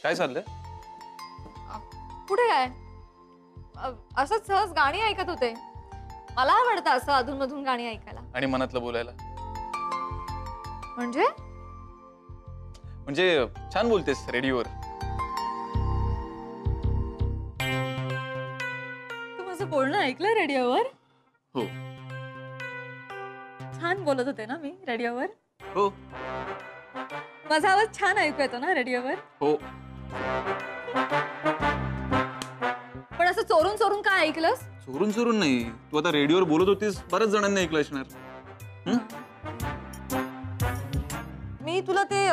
काय चाललंय? कुठे काय? असंच सहज गाणी ऐकत होते. मला आवडतं असं अधूनमधून गाणी ऐकायला. आणि मनातलं बोलायला. म्हणजे छान बोलतेस रेडिओवर. तू माझं बोलणं ऐकलं रेडिओवर? हो. छान बोलत होते ना मी रेडिओवर? हो. माझा आवाज छान ऐकू येतो ना रेडिओवर? हो. पण असं चोरून चोरून काय ऐकलंस? चोरून चोरून नाही, तू आता रेडिओवर बोलत होतीस, बऱ्याच जणांनी ऐकलं असणार. मी तुला ते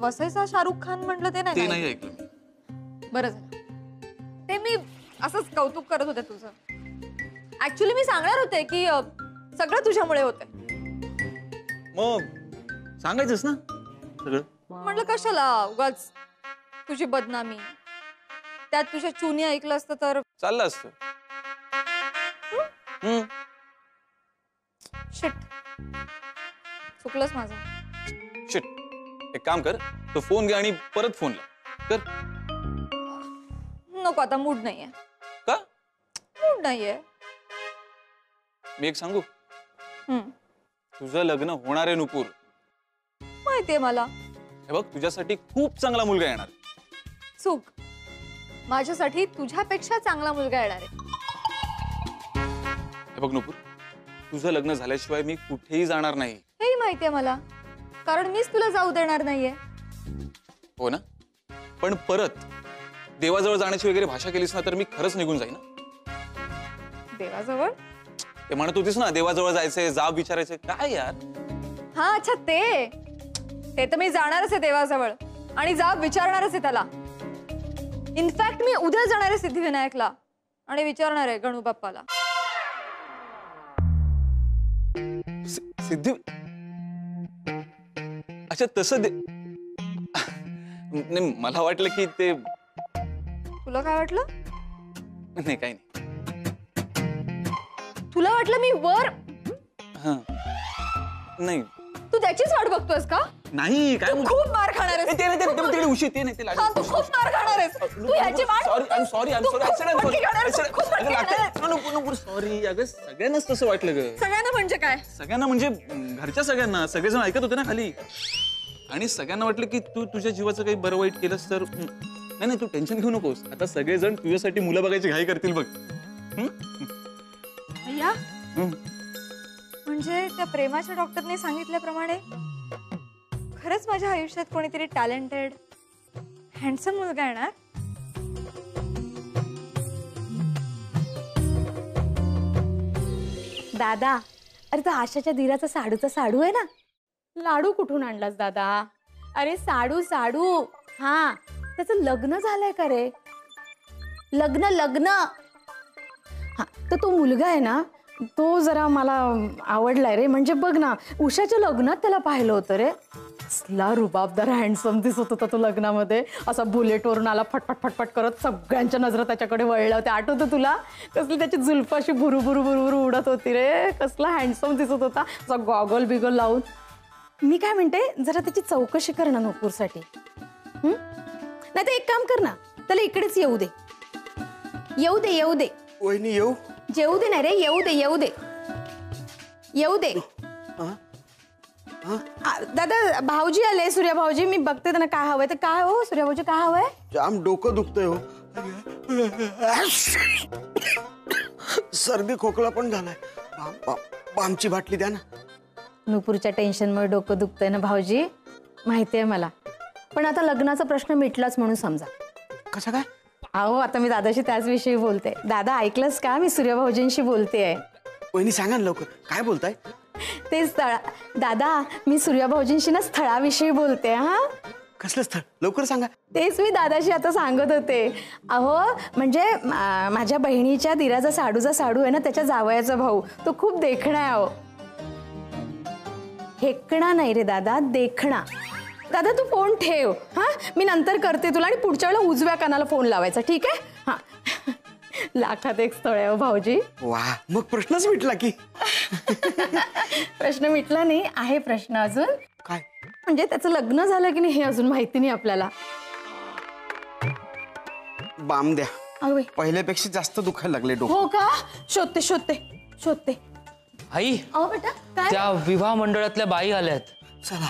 वसईचा शाहरुख खान म्हटलं ते नाही ऐकलं मी. बरं झालं. ते मी असंच कौतुक करत होते तुझं. ऍक्च्युली मी सांगणार होते की सगळं तुझ्यामुळे होते. मग सांगायचंस ना सगळं. म्हटलं कशाला उगाच तुझी बदनामी. त्यात तुझ्या चुनी ऐकलं असतं तर चाललं असतं. शिट, चुकलंच माझं. शिट. एक काम कर, तो फोन घे आणि परत फोन लाव. कर. नको, आता मूड नाहीये. का? मूड नाहीये. मी एक सांगू? तुझं लग्न होणार आहे नुपूर. माहितीये मला. हे बघ, तुझ्यासाठी खूप चांगला मुलगा येणार. चूक. माझ्यासाठी तुझ्यापेक्षा चांगला मुलगा येणार आहे. हे बघ नुपूर, तुझं लग्न झाल्याशिवाय मी कुठेही जाणार नाही. हेही माहितीये मला, कारण मीच तुला जाऊ देणार नाहीये. हो ना? पण परत देवाजवळ जाण्याची वगैरे भाषा केलीस ना तर मी खरंच निघून जाईन. देवाजवळ? ते म्हणत होतीस ना देवाजवळ जायचंय, जाब विचारायचंय. काय यार? हा, अच्छा ते तर मी जाणारच आहे देवाजवळ आणि जाब विचारणारच आहे त्याला. इनफॅक्ट मी उद्या जाणार आहे सिद्धिविनायकला आणि विचारणार आहे गणू बाप्पाला. सिद्धी? अच्छा तसं नाही, मला वाटलं की ते. तुला काय वाटलं? नाही काही नाही. तुला वाटलं मी वर? हा नाही. तू त्याचीच वाट बघतोयस का? नाही. काय खूप मार खाणार आहेस. ते उशी ते नाही. तू खूप मार खाणार आहेस. तू ह्याची वाट. सॉरी. सॉरी. अगं सगळ्यांनाच तसं वाटलं ग. सगळ्यांना म्हणजे काय? सगळ्यांना म्हणजे घरच्या सगळ्यांना. सगळेजण ऐकत होते ना खाली आणि सगळ्यांना वाटलं की तू तुझ्या जीवाचं काही बरं वाईट केलंस तर. नाही तू टेन्शन घेऊ नकोस. आता सगळेजण तुझ्यासाठी मुलं बघायची घाई करतील बघ. भैया, म्हणजे त्या प्रेमाच्या डॉक्टरने सांगितल्याप्रमाणे खरंच माझ्या आयुष्यात कोणीतरी टॅलेंटेड हँडसम मुलगा येणार. दादा, अरे तो आशाच्या धीराचा साडूचा साडू आहे ना. लाडू कुठून आणलास दादा? अरे साडू. हा, त्याचं लग्न झालंय का रे? लग्न. हा, तर तो मुलगा आहे ना, तो जरा मला आवडलाय रे. म्हणजे बघ ना, उषाच्या लग्नात त्याला पाहिलं होतं रे. असला रुबाबदार हँडसम दिसत होता तो लग्नामध्ये. असा बुलेटवरून आला फटफट करत. सगळ्यांच्या नजरा त्याच्याकडे वळल्या होत्या. आठवतं तुला? कसली त्याची जुल्फ अशी भुरू उडत होती रे. कसला हँडसम दिसत होता, असा गॉगल बिगल लावून. मी काय म्हणते, जरा त्याची चौकशी कर ना नूपूरसाठी. नाही तर एक काम कर ना, त्याला इकडेच येऊ दे. वहिनी येऊ? जेऊ दे ना रे. येऊ दे. दादा, भाऊजी आले, सूर्या भाऊजी. मी बघते त्यांना काय हवंय. तर काय हो सूर्या भाऊजी, काय हवंय? जाम डोकं दुखतंय हो. सर्दी खोकला पण झालाय. बामची बाटली द्या ना. नूपूरच्या टेन्शनमुळे डोकं दुखतंय ना भाऊजी, माहितीये मला. पण आता लग्नाचा प्रश्न मिटलाच म्हणून समजा. कसं काय? अहो, आता मी दादाशी त्याच विषयी बोलते. दादा ऐकलंस का? मी सूर्या भाऊजींशी बोलतेय. वहिनी सांगा ना लवकर, काय बोलताय? ते स्थळ. दादा, मी सूर्या भाऊजींशी ना स्थळाविषयी बोलते. हा, कसलं स्थळ? लवकर सांगा. तेच मी दादाशी आता सांगत होते. अहो, म्हणजे माझ्या बहिणीच्या दिराचा साडू आहे ना, त्याच्या जावयाचा भाऊ. तो खूप देखणा आहे. अहो, हेकणा नाही रे दादा, देखणा. दादा तू फोन ठेव. हा, मी नंतर करते तुला. आणि पुढच्या वेळेला उजव्या कानाला फोन लावायचा, ठीक आहे? हा. लाखात एक स्थळ आहे हो भाऊजी. वा, मग प्रश्नच मिटला की. प्रश्न मिटला नाही, आहे प्रश्न अजून. काय? म्हणजे त्याचं लग्न झालं की नाही हे अजून माहिती नाही आपल्याला. बाम द्या. अगं बाई. पहिल्यापेक्षा जास्त दुखायला लागले डोकं. हो का? शोधते शोधते शोधते. आई अहो बेटा काय? त्या विवाह मंडळातल्या बाई आल्यात चला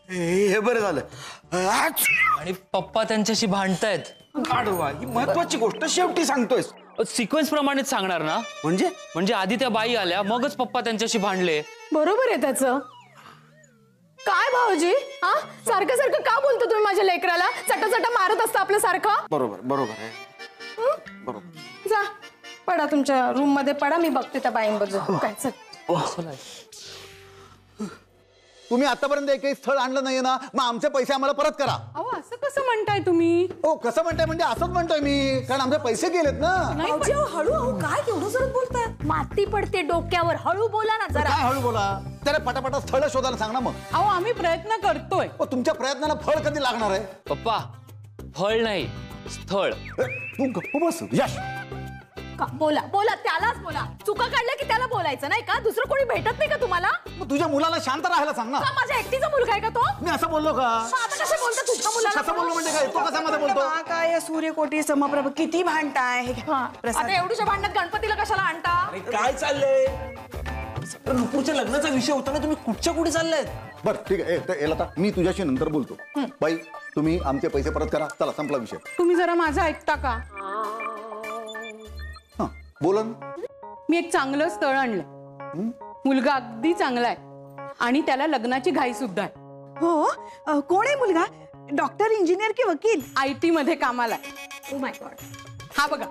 हे बरं झालं. आणि पप्पा त्यांच्याशी भांडतायत. गाढवा, ही महत्वाची गोष्ट शेवटी सांगतोयस. सिक्वेन्स प्रमाणेच सांगणार ना? म्हणजे आधी त्या बाई आल्या मगच पप्पा त्यांच्याशी भांडले. बरोबर आहे त्याचं. काय भाऊजी हा सारखं सारखं का बोलतो तुम्ही माझ्या लेकराला? चटा मारत असता आपल्या सारखं. बरोबर आहे. बरोबर. जा पडा तुमच्या रूम मध्ये पडा, मी बघते त्या बाईंबद्दल काय. चल. तुम्ही आतापर्यंत एकही स्थळ आणलं नाहीये ना, मग आमचे पैसे आम्हाला परत करा. अहो असं कसं म्हणताय तुम्ही? हो कसं म्हणताय म्हणजे असंच म्हणतोय मी, कारण आमचे पैसे गेलेत ना. हळू काय केवढं जोरात बोलताय? माती पडते डोक्यावर, हळू बोला ना जरा. काय हळू बोला, त्याला पटापटा स्थळ शोधायला सांग ना मग. अहो आम्ही प्रयत्न करतोय. हो, तुमच्या प्रयत्नाला फळ कधी लागणार आहे? पप्पा फळ नाही स्थळ. तू गप्प बस यश. बोला बोला त्यालाच बोला. चुका काढल्या की त्याला बोलायचं नाही का? दुसरं कोणी भेटत नाही का तुम्हाला? मग तुझ्या मुलाला शांत राहायला सांग ना. का माझ्या एकटीचा मुलगा आहे का तो? मी असं बोललो का? मग आता कसे बोलता तुझ्या मुलाला? कसं बोललो म्हणजे काय? तो कशामध्ये बोलतो? काय सूर्यकोटी समप्रभ किती भांडताय. आता एवढ्या भांडणात गणपतीला कशाला आणता? काय चाललंय? नुपूरच्या लग्नाचा विषय होता ना, तुम्ही कुठच्या कुठे चाललायत? बरं ठीक आहे. तर याला आता मी तुझ्याशी नंतर बोलतो. बाई तुम्ही आमचे पैसे परत करा. चला संपला विषय. तुम्ही जरा माझं ऐकता का? हा बोलन. मी एक चांगलं स्थळ आणलंय. मुलगा अगदी चांगला आहे आणि त्याला लग्नाची घाई सुद्धा आहे. हो कोण आहे मुलगा? डॉक्टर, इंजिनियर की वकील? IT मध्ये कामाला आहे. Oh my God. हा बघा.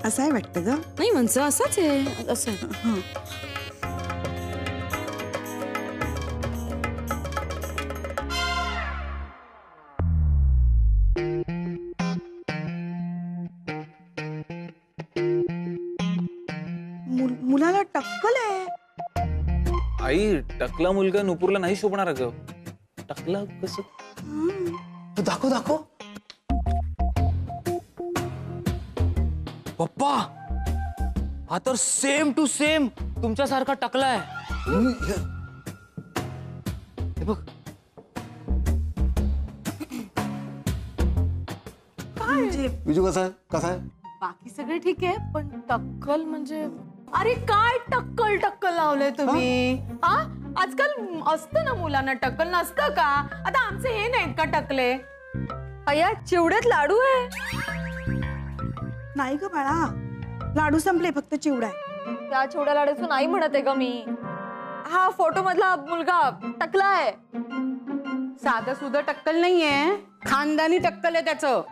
असं आहे वाटतं ग. नाही म्हणजे असंच आहे. असं मुलाला टक्कल आहे. आई टकला मुलगा नुपूरला नाही शोभणार ग. टकला कसं? दाखव दाखव. पप्पा हा तर सेम टू सेम तुमच्यासारखा टकलाय. हे बघ. विजू कसा आहे? बाकी सगळे ठीक आहे पण टक्कल म्हणजे अरे काय टक्कल लावलंय तुम्ही? हा आजकाल असतं ना मुलांना टक्कल, नसतं का? आता आमचे हे नाहीत का टकले? अय्या चिवड्यात लाडू आहे. नाही ग बाळा, लाडू संपले, फक्त चिवडा आहे. त्या चिवड्या लाडूचं नाही म्हणत आहे ग मी. हा फोटो मधला मुलगा टकला आहे. साधं सुद्धा टक्कल नाहीये, खानदानी टक्कल आहे त्याचं.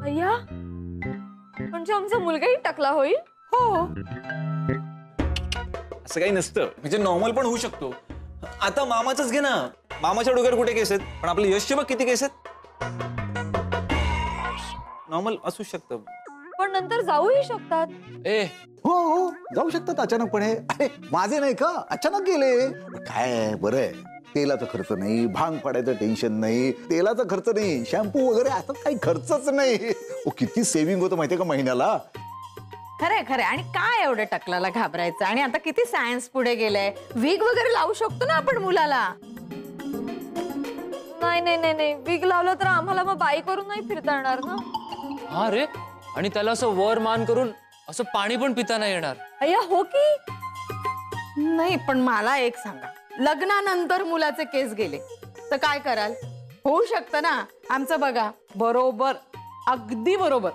अय्या म्हणजे आमचा मुलगाही टकला होईल? हो. असं काही नसतं, म्हणजे नॉर्मल पण होऊ शकतो. आता मामाचंच घे ना. मामाच्या डोक्यावर कुठे केस आहेत, पण आपले यशचे बघ किती केस आहेत. नॉर्मल असू शकतं. पण नंतर जाऊही शकतात. हो जाऊ शकतात अचानकपणे. अरे माझे नाही का अचानक गेले. काय बरं आहे, तेलाचा खर्च नाही, भांग पाडायचं टेन्शन नाही, तेलाचा खर्च नाही, शॅम्पू वगैरे आता काही खर्चच नाही. किती सेव्हिंग होतं माहितीये का महिन्याला. खरे आणि काय एवढं टकलाला घाबरायचं? आणि आता किती सायन्स पुढे गेलंय. विग वगैरे लावू शकतो ना आपण मुलाला. नाही विग लावलं तर आम्हाला मग बाईक वरून नाही फिरता येणार ना. हा रे. आणि त्याला असं वर मान करून असं पाणी पण पिता नाही येणार. अय्या हो की नाही. पण मला एक सांगा, लग्नानंतर मुलाचे केस गेले तर काय कराल? होऊ शकतं ना. आमचं बघा. बरोबर, अगदी बरोबर.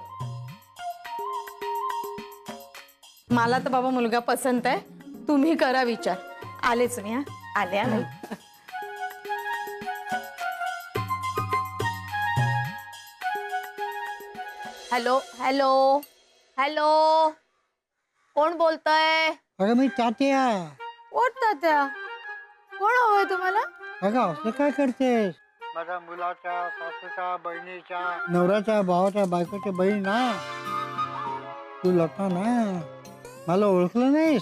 मला तर बाबा मुलगा पसंत आहे. तुम्ही करा विचार. आलेच मी. आले. हॅलो कोण बोलतय? अगं मी तात्या. कोण तात्या? कोण हवंय तुम्हाला? अगं असं काय करतेस? माझ्या मुलाच्या, सासूच्या, बहिणीच्या, नवऱ्याच्या, भावाच्या, बायकोच्या बहीण ना. तू लता ना. मला ओळखलं नाहीस?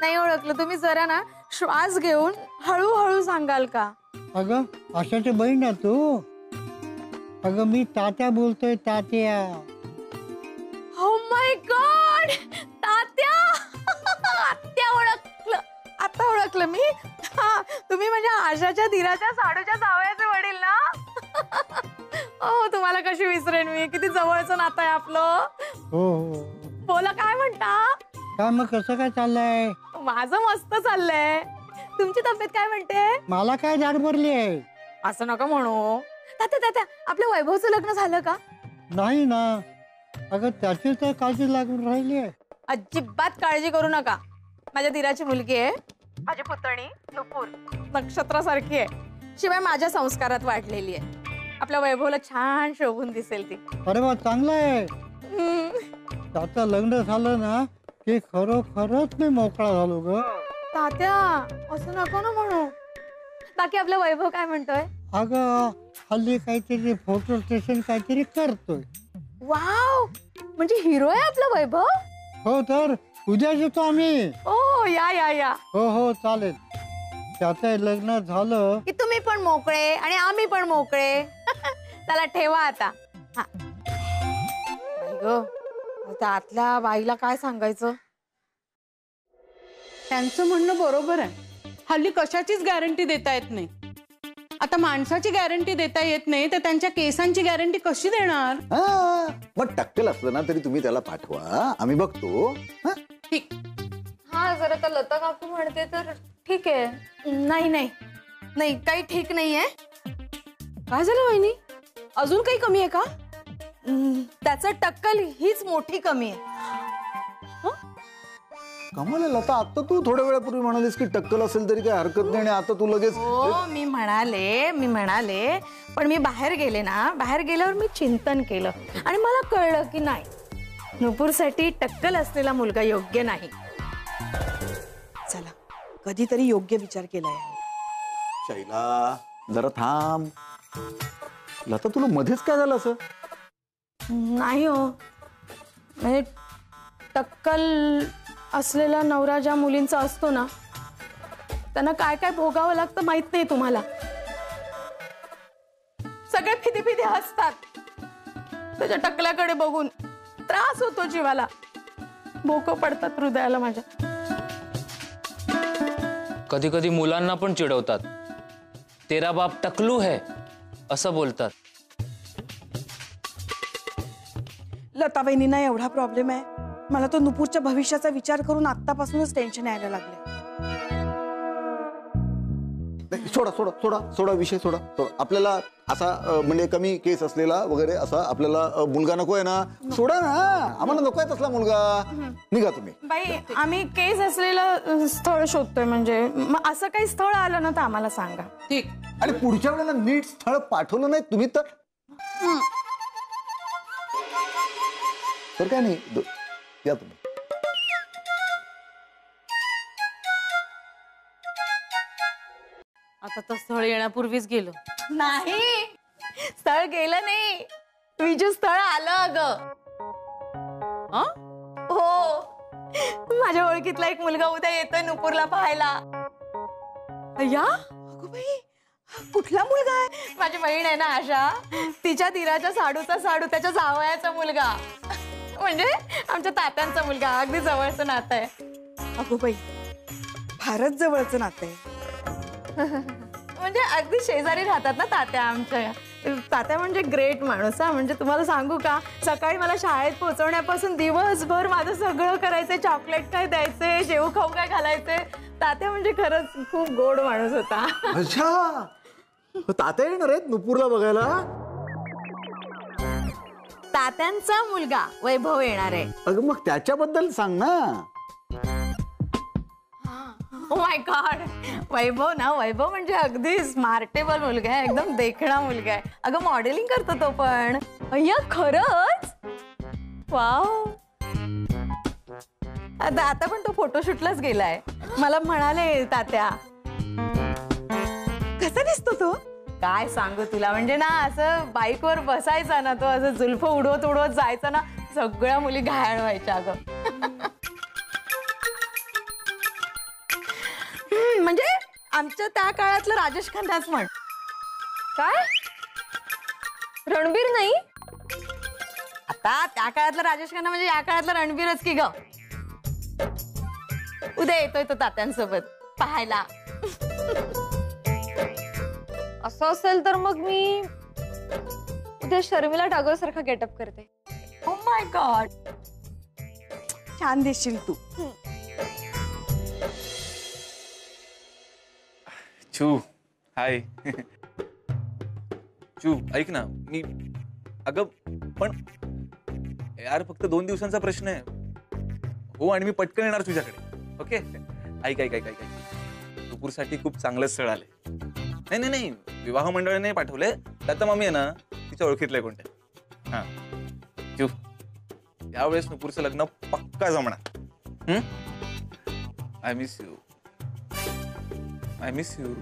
नाही ओळखलं. तुम्ही जरा ना श्वास घेऊन हळूहळू सांगाल का? अगं आशाची बहीण ना तू. अगं मी तात्या बोलतोय. तात्या ओळखलं मी. हा, तुम्ही म्हणजे आशाच्या धीराच्या साडूच्या जावयाचे वडील ना? हो, तुम्हाला कशी विसरेन मी, किती जवळचं नातं आहे आपलं. हो हो. बोला, काय म्हणता? काय मग कसं काय चाललंय? माझं मस्त चाललंय. तुमची तब्येत काय म्हणते? मला काय जाड भरली आहे? असं नका म्हणू. तात्या आपल्या वैभवचं लग्न झालं का? नाही ना. अगं त्याची तर काळजी लागून राहिली आहे. अजिबात काळजी करू नका. माझ्या धीराची मुलगी आहे, माझी पुतणी नुपूर, नक्षत्रासारखी आहे. शिवाय माझ्या संस्कारात वाढलेली आहे. आपल्या वैभवला छान शोभून दिसेल ती. अरे वा, चांगलं आहे. त्याचं लग्न झालं ना की खरोखरच मी मोकळा झालो ग. तात्या असं नका ना म्हणू. बाकी आपला वैभव काय म्हणतोय? अगं हल्ली काहीतरी फोटो स्टेशन काहीतरी करतोय. वाव, म्हणजे हिरो आहे आपला वैभव. हो तर उद्या येतो आम्ही. ओ या या या. हो हो चालेल. त्याचं लग्न झालं की तुम्ही पण मोकळे आणि आम्ही पण मोकळे. चला ठेवा आता. हा त्या आतल्या बाईला काय सांगायचं? त्यांचं म्हणणं बरोबर आहे. हल्ली कशाचीच गॅरंटी देता येत नाही. आता माणसाची गॅरंटी देता येत नाही तर त्यांच्या केसांची गॅरंटी कशी देणार? मग टक्कल असलं ना तरी तुम्ही त्याला पाठवा, आम्ही बघतो. ठीक. हा, जर आता लता काकू म्हणते तर ठीक आहे. नाही नाही नाही, काही ठीक नाहीये. काय झालं वहिनी? अजून काही कमी आहे का? त्याचं टक्कल हीच मोठी कमी आहे. कमाल आहे लता, आता तू थोड्या वेळापूर्वी म्हणालीस की टक्कल असेल तरी काही हरकत नाही आणि आता तू लगेच. हो, मी म्हणाले पण मी बाहेर गेले ना, बाहेर गेल्यावर मी चिंतन केलं आणि मला कळलं की नाही, नुपूरसाठी टक्कल असलेला मुलगा योग्य नाही. चला, कधीतरी योग्य विचार केलाय. शैला जरा थांब. लता तुला मध्येच काय झालं असं? नाही हो, म्हणजे टक्कल असलेला नवरा ज्या मुलींचा असतो ना, त्यांना काय काय भोगावं लागतं माहित नाही तुम्हाला. सगळे फिदी फिदी हसतात त्याच्या टकल्याकडे बघून. त्रास होतो जीवाला, भोकं पडतात हृदयाला माझ्या. कधी कधी मुलांना पण चिडवतात. तेरा बाप टकलू है असं बोलतात. लता बहिणींना एवढा प्रॉब्लेम आहे. मला तो नुपूरच्या भविष्याचा विचार करून आतापासूनच टेन्शन यायला लागले. सोडा विषय सोडा. आपल्याला असा म्हणजे कमी केस असलेला वगैरे असा आपल्याला मुलगा नको आहे ना. सोडा ना, आम्हाला नको आहे तसला मुलगा. निघा तुम्ही. बाई, आम्ही केस असलेलं स्थळ शोधतोय. म्हणजे मग असं काही स्थळ आलं ना तर आम्हाला सांगा. ठीक. आणि पुढच्या वेळेला नीट स्थळ पाठवलं नाही तुम्ही तर काय नाही. या तुम्ही. आता तर स्थळ येण्यापूर्वीच गेलो. नाही, स्थळ गेलं नाही, विजू स्थळ आलं अगं. हो, माझ्या ओळखीतला एक मुलगा उद्या येतोय नुपूरला पाहायला. अय्या, अगं बाई, कुठला मुलगा आहे? माझी बहीण आहे ना आशा, तिच्या धीराच्या साडूचा साडू, त्याच्या जावयाचा मुलगा. म्हणजे आमच्या तात्यांचा मुलगा. अगदी जवळचं नातं आहे. अगो बाई, फारच जवळचं नातं आहे. म्हणजे अगदी शेजारी राहतात ना तात्या आमच्या. तात्या म्हणजे ग्रेट माणूस. हा, म्हणजे तुम्हाला सांगू का, सकाळी मला शाळेत पोहोचवण्यापासून दिवसभर माझं सगळं करायचंय. चॉकलेट काय द्यायचे, जेवू खाऊ काय घालायचे. तात्या म्हणजे खरंच खूप गोड माणूस होता. अच्छा, तात्या येणार आहेत नुपूरला बघायला? तात्यांचा मुलगा वैभव येणार आहे. अगं मग त्याच्याबद्दल सांग ना. ओ माय गॉड, वैभव ना, वैभव म्हणजे अगदी स्मार्टेबल मुलगा आहे. एकदम देखणा मुलगा आहे. अगं मॉडेलिंग करतो तो पण. अय्या, खरंच? वाव. आता पण तो फोटोशूटलाच गेलाय. मला म्हणाले तात्या. कसा दिसतो तो? काय सांगू तुला, म्हणजे ना असं बाईकवर बसायचा ना तो, असं जुल्फ उडवत उडवत जायचं ना, सगळ्या मुली घायाळ व्हायच्या अगं. म्हणजे आमच्या त्या काळातलं राजेश खन्नाच म्हण. काय? रणबीर नाही? आता त्या काळातला राजेश खन्ना म्हणजे या काळातला रणबीरच की ग. उद्या येतोय तो तात्यांसोबत. पाहायला. असं असेल तर मग मी उद्या शर्मिला टागोर सारखा गेटअप करते. Oh my God. छान दिसशील तू. चू हाय. चू ऐक ना, मी अगं पण यार फक्त 2 दिवसांचा प्रश्न आहे हो, आणि मी पटकन येणार तुझ्याकडे. ओके ऐक ऐक ऐक ऐक ऐक नुपूरसाठी खूप चांगलं स्थळ आलंय. नाही नाही नाही, विवाह मंडळाने पाठवलंय. त्यात मम्मी आहे ना तिच्या ओळखीतलंय कोणत्या. हा चू यावेळेस नुपूरचं लग्न पक्का जमणार. I miss you. I miss you.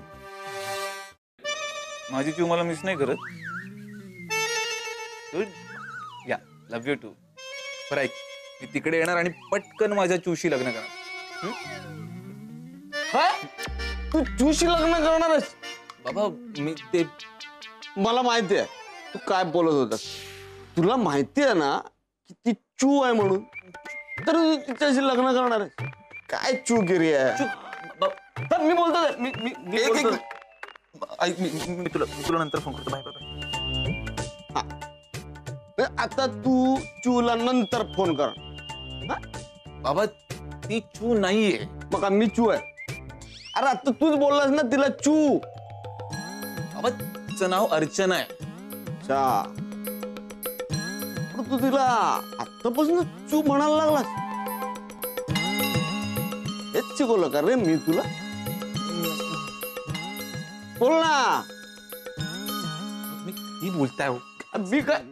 माझी चू मला मिस नाही करत. गुड या लव्ह यू टू. बरं ऐक, मी तिकडे येणार आणि पटकन माझ्या चूशी लग्न करणार. तू चूशी लग्न करणारच? बाबा मी ते मला माहिती आहे तू काय बोलत होतास. तुला माहिती आहे ना की ती चू आहे म्हणून, तर तू तिच्याशी लग्न करणार आहे. काय चूगिरी आहे. तर मी बोलतो ऐक मी तुला नंतर फोन करतो. Bye bye. आता तू चूला नंतर फोन कर. बाबा ती चू नाहीये. मग मी चू आहे. अरे आता तूच बोललास ना तिला चू. बाबा तिचं नाव अर्चना आहे. अच्छा, तू तिला आतापासून चू म्हणायला लागलास. हेच शिकवलं का रे मी तुला. बोल ना. मी ही बोलताय हो. मी काय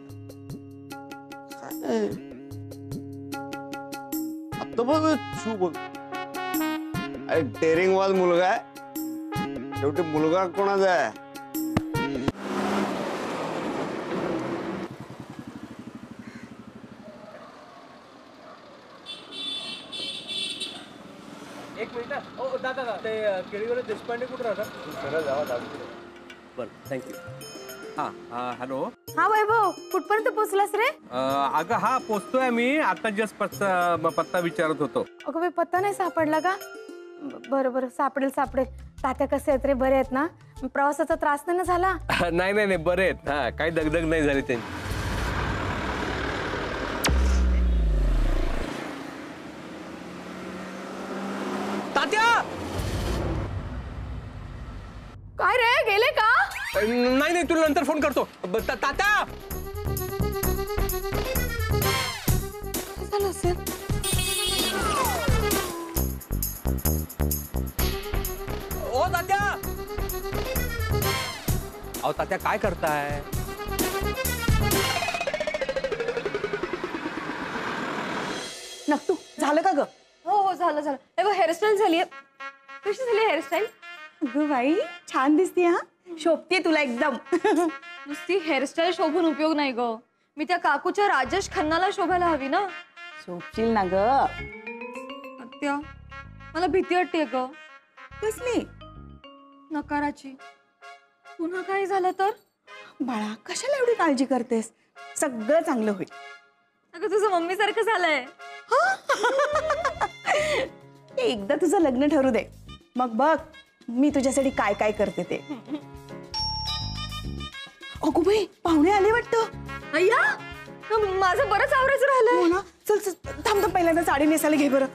आता बघ चू बोल. अरे डेअरिंगवाज मुलगा आहे. शेवटी मुलगा कोणाचा आहे. एक मिनिट. ओ दादा ते केळीवाले देशपांडे कुठे राहतात? सरळ जावा दादा. बरं थँक्यू. हा हॅलो. हा वैभव, कुठपर्यंत पोहोचलास रे? अगं हा पोचतोय मी. आता जस्ट पत्ता विचारत होतो. अगं बाई, पत्ता नाही सापडला का? बरं बरं, सापडेल सापडेल. तात्या कसे आहेत रे? बरे आहेत ना? प्रवासाचा त्रास नाही ना झाला? नाही नाही नाही बरे आहेत. हा काही दगदग नाही झाली त्यांची. तात्या. काय रे, गेले का? नाही नाही तुला नंतर फोन करतो. तात्या. झालं असेल. ओ तात्या. अहो तात्या काय करताय? नक्तू झालं का ग? हो हो झालं झालं. हेअरस्टाईल झाली. कशी झाली हेअरस्टाईल? अगं बाई छान दिसते. हा शोभते तुला एकदम. नुसती हेअरस्टाईल शोभून उपयोग नाही ग. मी त्या काकूच्या राजेश खन्नाला शोभायला हवी ना. शोभशील ना ग. आत्या मला भीती वाटते ग. कसली? नकाराची. पुन्हा काय झालं तर? बाळा कशाला एवढी काळजी करतेस. सगळं चांगलं होईल. अगं तुझं मम्मी सारखं झालंय. एकदा तुझं लग्न ठरू दे, मग बघ मी तुझ्यासाठी काय काय करते ते. अगो बाई पाहुणे आले वाटतं. अय्या माझं बरंच आवरायचं राहिलंय. हो ना. चल चल थांब थांब, पहिल्यांदा साडी नेसायला घे बरं.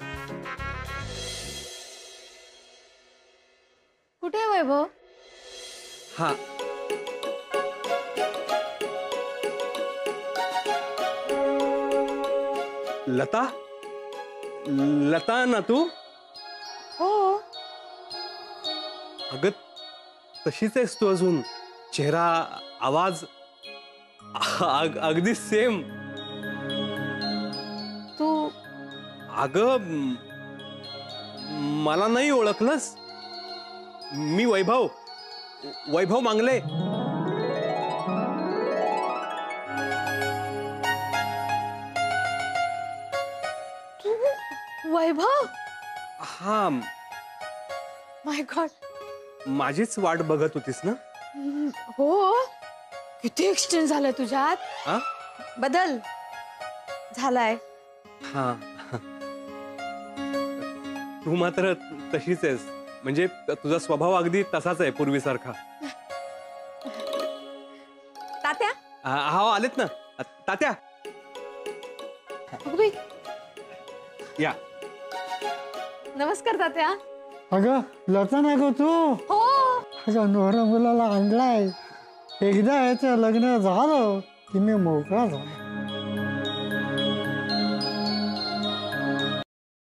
कुठे आहे वैभव? हा लता. लता ना तू? हो. अगं तशीच आहेस तू अजून. चेहरा, आवाज अगदी सेम. तू अगं मला नाही ओळखलंस? मी वैभव. वैभव मांगले. वैभव? हा माय गॉड. माझीच वाट बघत होतीस ना? हो. किती एक्सचेंज झालं तुझ्यात. हा बदल झालाय. हा तू मात्र तशीच आहेस. म्हणजे तुझा स्वभाव अगदी तसाच आहे पूर्वीसारखा. तात्या हा आलेत ना तात्या. अगं बाई, या. नमस्कार तात्या. अगं लता नाही गो तू. हो अगं नवरा मुलाला आणलाय. एकदा याचं लग्न झालं की मी मोकळा झालो.